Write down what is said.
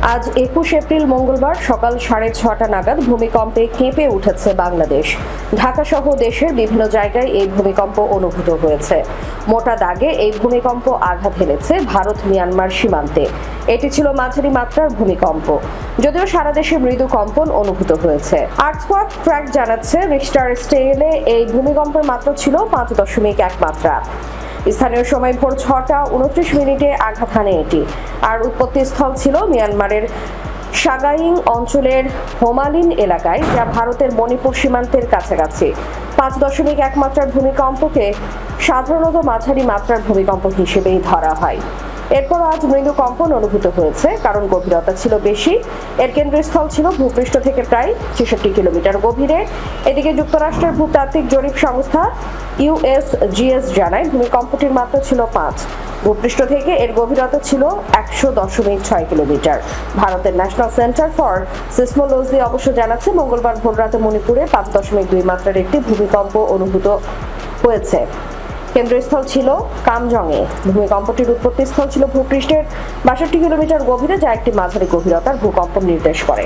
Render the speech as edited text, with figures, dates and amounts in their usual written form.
আজ ২১ এপ্রিল মঙ্গলবার সকাল 6:30 নাগাদ ভূমিকম্পে কেঁপে উঠেছে বাংলাদেশ। ঢাকা সহ দেশের বিভিন্ন জায়গায় এই ভূমিকম্প অনুভূত হয়েছে। মোটা দাগে এই ভূমিকম্প আঘাত হেনেছে ভারত মিয়ানমার সীমান্তে। এটি ছিল মাঝারি মাত্রার ভূমিকম্প, যদিও সারা দেশে মৃদু কম্পন অনুভূত হয়েছে। আর্থওয়ার্ক ট্র্যাক জানাচ্ছে রিখটার স্কেলে এই ভূমিকম্পের মাত্রা ছিল 5.1 মাত্রা। স্থানীয় সময় ভোর 6:29 আঘাত হানে এটি। আর উৎপত্তিস্থল ছিল মিয়ানমারের সাগাইং অঞ্চলের হোমালিন এলাকায়, যা ভারতের মণিপুর সীমান্তের কাছাকাছি। 5.1 মাত্রার ভূমিকম্পকে সাধারণত মাঝারি মাত্রার ভূমিকম্প হিসেবেই ধরা হয়। এরপর আজ মৃদু কম্পন অনুভূত হয়েছে, কারণ গভীরতা ছিল বেশি। এর কেন্দ্রস্থল ছিল ভূপৃষ্ঠ থেকে প্রায় 66 কিলোমিটার গভীরে। এদিকে যুক্তরাষ্ট্রের ভূতাত্ত্বিক জরিপ সংস্থা USGS জানায় ভূমিকম্পটির মাত্রা ছিল 5। ভূপৃষ্ঠ থেকে এর গভীরতা ছিল 100.6 কিলোমিটার। ভারতের ন্যাশনাল সেন্টার ফর সিসমোলজি অবশ্য জানাচ্ছে মঙ্গলবার ভোররাতে মণিপুরে 5.2 মাত্রার একটি ভূমিকম্প অনুভূত হয়েছে। কেন্দ্রস্থল ছিল কামজংয়ে। ভূমিকম্পটির উৎপত্তিস্থল ছিল ভূপৃষ্ঠের 62 কিলোমিটার গভীরে, যা একটি মাঝারি গভীরতার ভূকম্প নির্দেশ করে।